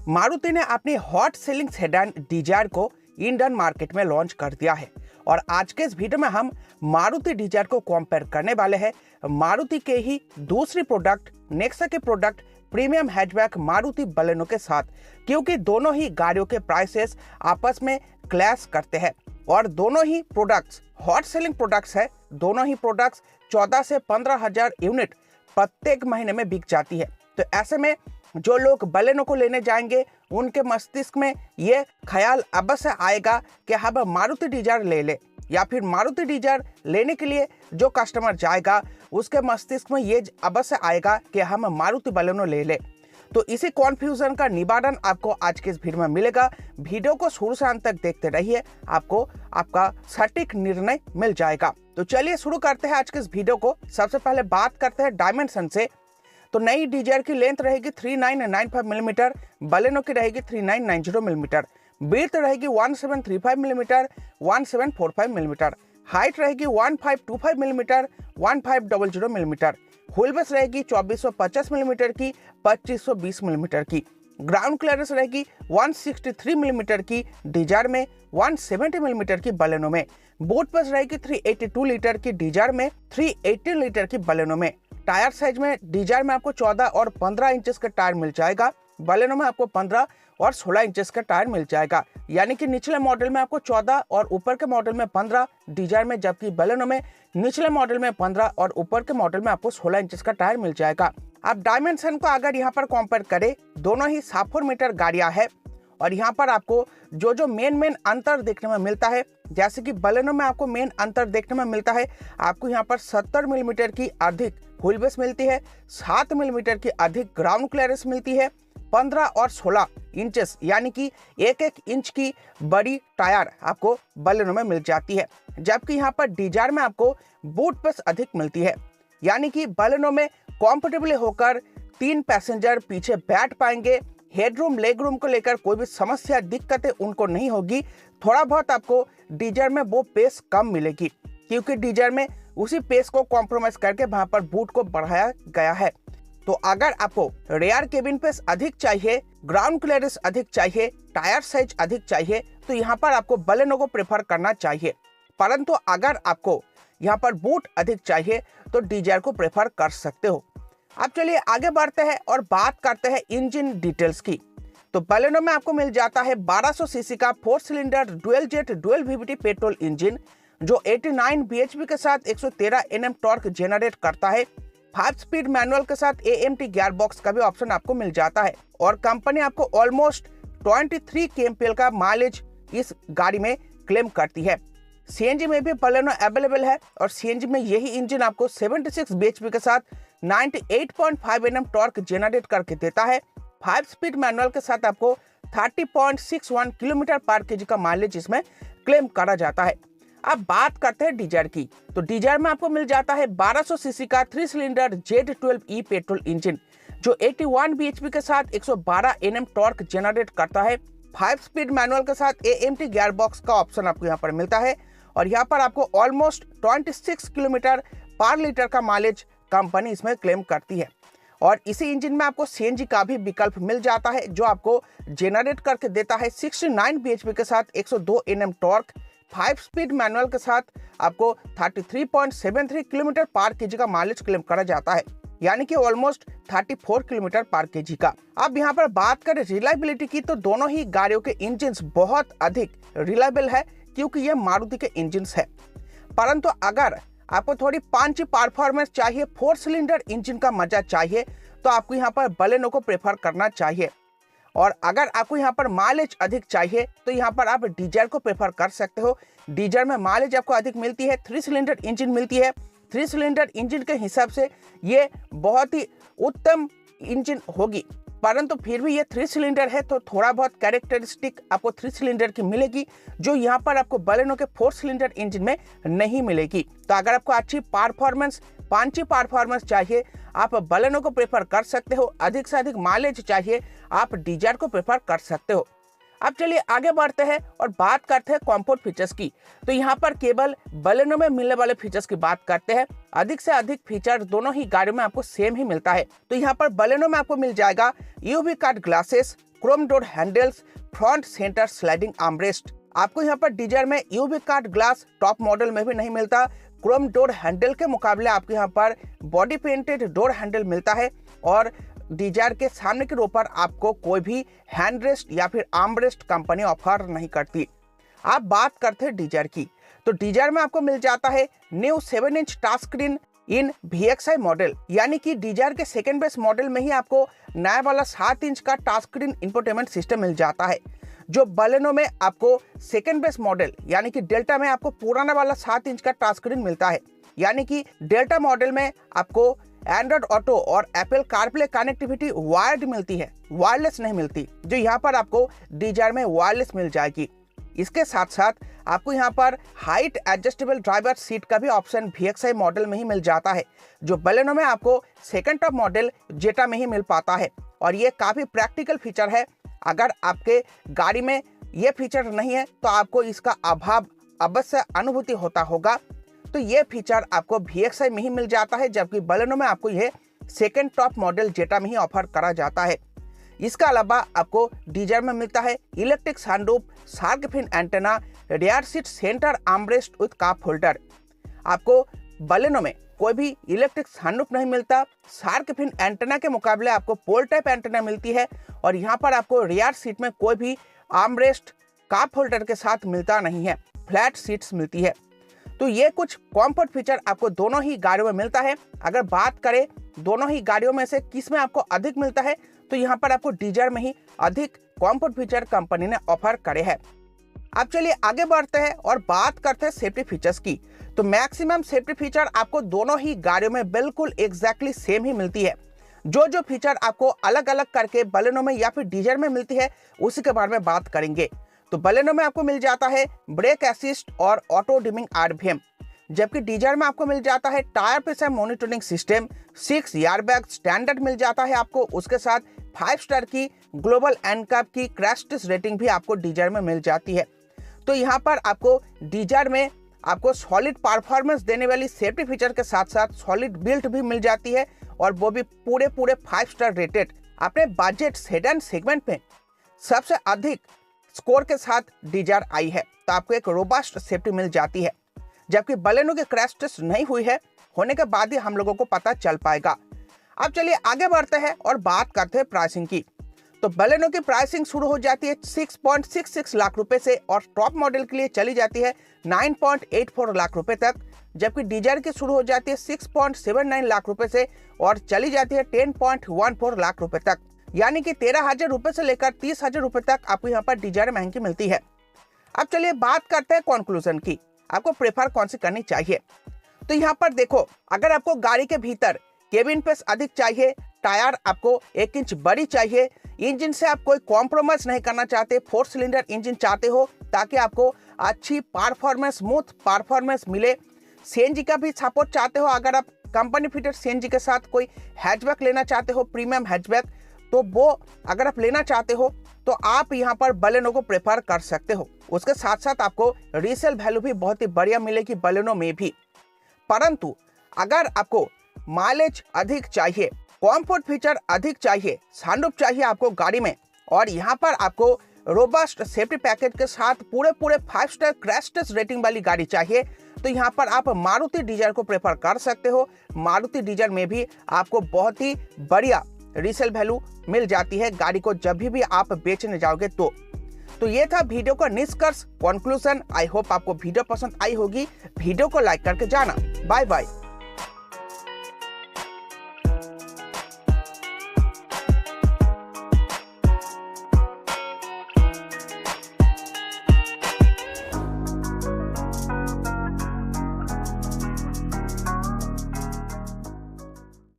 मारुति ने अपनी hot selling sedan Dzire को इंडियन मार्केट में लॉन्च कर दिया है और आज के इस वीडियो में हम मारुति डिजायर को कंपेयर करने वाले हैं मारुति के ही दूसरी प्रोडक्ट नेक्सा के product premium hatchback Maruti Baleno के साथ, क्योंकि दोनों ही गाड़ियों के प्राइसेस आपस में क्लैश करते हैं और दोनों ही प्रोडक्ट्स हॉट सेलिंग प्रोडक्ट्स है। दोनों ही प्रोडक्ट्स 14 से 15,000 यूनिट प्रत्येक महीने में बिक जाती है। तो ऐसे में जो लोग बलेनो को लेने जाएंगे उनके मस्तिष्क में ये ख्याल अवश्य आएगा कि हम मारुति डिजायर ले ले, या फिर मारुति डिजायर लेने के लिए जो कस्टमर जाएगा उसके मस्तिष्क में ये अवश्य आएगा कि हम मारुति बलेनो ले ले। तो इसी कॉन्फ्यूजन का निवारण आपको आज के इस वीडियो में मिलेगा। वीडियो को शुरू से अंत तक देखते रहिए, आपको आपका सटीक निर्णय मिल जाएगा। तो चलिए शुरू करते हैं आज के इस वीडियो को। सबसे पहले बात करते हैं डायमेंशन से। तो नई डिजायर की लेंथ रहेगी 3995 मिलीमीटर, बलेनो की रहेगी 3990 मिलीमीटर, ब्रीथ रहेगी 1735 मिलीमीटर, 1745 मिलीमीटर, हाइट रहेगी 1525 मिलीमीटर, 1500 मिलीमीटर, व्हील बेस रहेगी 2450 मिलीमीटर की, 2520 मिलीमीटर की, ग्राउंड क्लियरेंस रहेगी 163 मिलीमीटर की डिजायर में, 170 मिलीमीटर की बलेनो में, बूट स्पेस रहेगी 382 लीटर की डिजायर में, 318 लीटर की बलेनो में। टायर साइज में डिजायर में आपको 14 और 15 इंचेस का टायर मिल जाएगा, बलेनो में आपको 15 और 16 इंचेस का टायर मिल जाएगा। यानी कि निचले मॉडल में आपको 14 और ऊपर के मॉडल में 15 डिजायर में, जबकि बलेनो में निचले मॉडल में 15 और ऊपर के मॉडल में आपको 16 इंचेस का टायर मिल जाएगा। अब डायमेंशन को अगर यहाँ पर कंपेयर करें, दोनों ही 7 मीटर गाड़ियां है और यहाँ पर आपको जो मेन अंतर देखने में मिलता है, जैसे कि बलेनो में आपको मेन अंतर देखने में मिलता है, आपको यहाँ पर 70 मिलीमीटर की अधिक व्हील बेस मिलती है, 7 मिलीमीटर की अधिक ग्राउंड क्लियरेंस मिलती है, 15 और 16 इंचेस यानी कि 1-1 इंच की बड़ी टायर आपको बलेनो में मिल जाती है। जबकि यहाँ पर डिजायर में आपको बूट स्पेस अधिक मिलती है, यानी कि बलेनो में कंफर्टेबली होकर 3 पैसेंजर पीछे बैठ पाएंगे। हेडरूम लेग रूम को लेकर कोई भी समस्या दिक्कतें उनको नहीं होगी। थोड़ा बहुत आपको डिजायर में वो पेस कम मिलेगी, क्योंकि डिजायर में उसी पेस को कॉम्प्रोमाइज करके वहां पर बूट को बढ़ाया गया है। तो अगर आपको रेयर केबिन पेस अधिक चाहिए, ग्राउंड क्लियरेंस अधिक चाहिए, टायर साइज अधिक चाहिए, तो यहाँ पर आपको बलेनो को प्रेफर करना चाहिए। परंतु अगर आपको यहाँ पर बूट अधिक चाहिए तो डिजायर को प्रेफर कर सकते हो। अब चलिए आगे बढ़ते हैं और बात करते हैं इंजन डिटेल्स की। तो बलेनो में आपको मिल जाता है 1200 सीसी का 4 cylinder dual jet dual VVT petrol engine, जो 89 bhp के साथ 113 Nm टॉर्क जनरेट करता है। 5 स्पीड मैनुअल के साथ AMT गियर बॉक्स का भी ऑप्शन आपको मिल जाता है और कंपनी आपको ऑलमोस्ट 23 kmpl का माइलेज इस गाड़ी में क्लेम करती है। CNG में भी बलेनो अवेलेबल है और CNG में यही इंजन आपको 76 bhp के साथ 98.5 Nm टॉर्क जनरेट करके देता है। 5 स्पीड मैनुअल के साथ आपको 30.61 किलोमीटर पर केजी का माइलेज इसमें क्लेम करा जाता है। अब बात करते हैं डिजायर की। तो डिजायर में आपको मिल जाता है 1200 सीसी का 3 सिलेंडर Z12E पेट्रोल इंजन, जो 81 bhp के साथ 112 Nm टॉर्क जनरेट करता है। 5 स्पीड मैनुअल के साथ AMT गियर बॉक्स का ऑप्शन आपको यहाँ पर मिलता है और यहाँ पर आपको ऑलमोस्ट 26 किलोमीटर पर लीटर का माइलेज कंपनी इसमें क्लेम करती है। और इसी इंजन में आपको CNG का भी विकल्प मिल जाता है, जो आपको जनरेट करके देता है 69 bhp के साथ 102 Nm टॉर्क। 5 स्पीड मैनुअल के साथ आपको 33.73 किलोमीटर पर केजी का माइलेज क्लेम करा जाता है, यानी कि ऑलमोस्ट 34 किलोमीटर पर केजी का। अब यहाँ पर बात करें रिलायबिलिटी की, तो दोनों ही गाड़ियों के इंजन्स बहुत अधिक रिलायबल है, क्योंकि ये मारुति के इंजन्स है। परंतु अगर आपको थोड़ी पंची परफॉर्मेंस चाहिए, 4 सिलेंडर इंजन का मजा चाहिए, तो आपको यहाँ पर बलेनो को प्रेफर करना चाहिए। और अगर आपको यहाँ पर माइलेज अधिक चाहिए तो यहाँ पर आप डिजायर को प्रेफर कर सकते हो। डिजायर में माइलेज आपको अधिक मिलती है, 3 सिलेंडर इंजन मिलती है। 3 सिलेंडर इंजन के हिसाब से ये बहुत ही उत्तम इंजन होगी, परंतु फिर भी ये 3 सिलेंडर है तो थोड़ा बहुत कैरेक्टरिस्टिक आपको 3 सिलेंडर की मिलेगी, जो यहाँ पर आपको बलेनो के 4 सिलेंडर इंजन में नहीं मिलेगी। तो अगर आपको अच्छी परफॉर्मेंस, पंची परफॉर्मेंस चाहिए, आप बलेनो को प्रेफर कर सकते हो। अधिक से अधिक माइलेज चाहिए, आप डिजायर को प्रेफर कर सकते हो। अब चलिए आगे बढ़ते हैं और बात करते हैं कंफर्ट फीचर्स की। तो यहाँ पर केवल बलेनो में मिलने वाले फीचर्स की बात करते हैं। अधिक से अधिक फीचर दोनों ही गाड़ियों में आपको सेम ही मिलता है। तो यहाँ पर बलेनो में आपको मिल जाएगा UV cut glasses, Chrome door handles, front centre sliding armrest. आपको यहाँ पर डिजायर में UV cut glass top model में भी नहीं मिलता। क्रोम डोर हैंडल के मुकाबले आपको यहाँ पर बॉडी पेंटेड डोर हैंडल मिलता है और डिजायर के सामने के रो पर आपको कोई भी हैंड रेस्ट या फिर आर्म रेस्ट कंपनी ऑफर नहीं करती। आप बात करते हैं डिजायर की, तो डिजायर में आपको मिल जाता है न्यू 7 इंच टच स्क्रीन इन VXI मॉडल, यानी कि डिजायर के सेकेंड बेस मॉडल में ही आपको नया वाला 7 इंच का टच स्क्रीन इंफोटेनमेंट सिस्टम मिल जाता है। जो बलेनो में आपको सेकेंड बेस मॉडल यानी कि डेल्टा में आपको पुराना वाला 7 इंच का टच स्क्रीन मिलता है, यानी कि डेल्टा मॉडल में आपको एंड्रॉइड ऑटो और एप्पल कारप्ले कनेक्टिविटी वायर्ड मिलती है, वायरलेस नहीं मिलती, जो यहाँ पर आपको डिजायर में वायरलेस मिल जाएगी। इसके साथ साथ आपको यहाँ पर हाइट एडजस्टेबल ड्राइवर सीट का भी ऑप्शन VXI मॉडल में ही मिल जाता है, जो बलेनो में आपको सेकंड टॉप मॉडल जेटा में ही मिल पाता है। और ये काफ़ी प्रैक्टिकल फीचर है। अगर आपके गाड़ी में ये फीचर नहीं है तो आपको इसका अभाव अवश्य अनुभूति होता होगा। तो ये फीचर आपको VXI में ही मिल जाता है, जबकि बलेनो में आपको ये सेकंड टॉप मॉडल जेटा में ही ऑफर करा जाता है। इसके अलावा आपको डिजायर में मिलता है electric sunroof, shark fin antenna, rear seat centre armrest with cup holder. आपको बलेनो में कोई भी इलेक्ट्रिक सनरूफ नहीं मिलता। शार्क फिन एंटेना के मुकाबले आपको पोल टाइप एंटेना मिलती है और यहाँ पर आपको रियर सीट में कोई भी आर्मरेस्ट कप होल्डर के साथ मिलता नहीं है, फ्लैट सीट्स मिलती है। तो ये कुछ कंफर्ट फीचर आपको दोनों ही गाड़ियों में मिलता है। अगर बात करें दोनों ही गाड़ियों में से किस में आपको अधिक मिलता है, तो यहाँ पर आपको डिजायर में ही अधिक कंफर्ट फीचर कंपनी ने ऑफर करे हैं। अब चलिए आगे बढ़ते हैं और बात करते हैं सेफ्टी फीचर्स की। तो मैक्सिमम सेफ्टी फीचर आपको दोनों ही गाड़ियों में बिल्कुल एग्जैक्टली सेम ही मिलती है। जो फीचर आपको अलग अलग करके बलेनो में या फिर डिजायर में मिलती है उसी के बारे में बात करेंगे। तो बलेनो में आपको मिल जाता है ब्रेक असिस्ट और ऑटो डिमिंग RPM, जबकि डिजायर में आपको मिल जाता है tyre pressure monitoring system, 6 airbag standard मिल जाता है आपको। उसके साथ 5 स्टार की ग्लोबल एनकैप की क्रैश टेस्ट रेटिंग भी आपको डिजायर में मिल जाती है। तो यहाँ पर आपको डिजायर में आपको सॉलिड परफॉर्मेंस देने वाली सेफ्टी फीचर के साथ साथ सॉलिड बिल्ट भी मिल जाती है और वो भी पूरे 5 स्टार रेटेड। अपने बजट सेडान सेगमेंट में सबसे अधिक स्कोर के साथ डिजायर आई है, तो आपको एक रोबस्ट सेफ्टी मिल जाती है, जबकि बलेनो की क्रैश टेस्ट नहीं हुई है, होने के बाद ही हम लोगों को पता चल पाएगा। अब चलिए आगे बढ़ते हैं और बात करते हैं प्राइसिंग की। तो बलेनो की प्राइसिंग शुरू हो जाती है 6.66 लाख रुपए से और टॉप मॉडल के लिए चली जाती है 9.84 लाख रुपए तक, जबकि डिजायर की शुरू हो जाती है 6.79 लाख रुपए से और चली जाती है 10.14 लाख रुपए तक, यानी कि 13,000 रुपए से लेकर 30,000 रुपए तक आपको यहाँ पर डिजायर महंगी मिलती है। अब चलिए बात करते हैं कंक्लूजन की, आपको प्रेफर कौन सी करनी चाहिए। तो यहाँ पर देखो, अगर आपको गाड़ी के भीतर केबिन स्पेस अधिक चाहिए, टायर आपको 1 इंच बड़ी चाहिए, इंजन से आप कोई कॉम्प्रोमाइज नहीं करना चाहते, 4 सिलेंडर इंजन चाहते हो ताकि आपको अच्छी परफॉर्मेंस, स्मूथ परफॉर्मेंस मिले, CNG का भी सपोर्ट चाहते हो, अगर आप कंपनी फिटेड CNG के साथ कोई हैचबैक लेना चाहते हो, प्रीमियम हैचबैक, तो वो अगर आप लेना चाहते हो तो आप यहाँ पर बलेनो को प्रेफर कर सकते हो। उसके साथ साथ आपको रीसेल वैल्यू भी बहुत ही बढ़िया मिलेगी बलेनो में भी। परंतु अगर आपको माइलेज अधिक चाहिए, कंफर्ट फीचर अधिक चाहिए, सनरूफ चाहिए आपको गाड़ी में, और यहाँ पर आपको रोबस्ट सेफ्टी पैकेज के साथ पूरे 5 स्टार क्रैश टेस्ट रेटिंग वाली गाड़ी चाहिए, तो यहाँ पर आप मारुति डिजायर को प्रेफर कर सकते हो। मारुति डिजायर में भी आपको बहुत ही बढ़िया रीसेल वैल्यू मिल जाती है गाड़ी को जब भी आप बेचने जाओगे तो ये था वीडियो का निष्कर्ष, कंक्लूजन। आई होप आपको वीडियो पसंद आई होगी। वीडियो को लाइक करके जाना। Bye bye.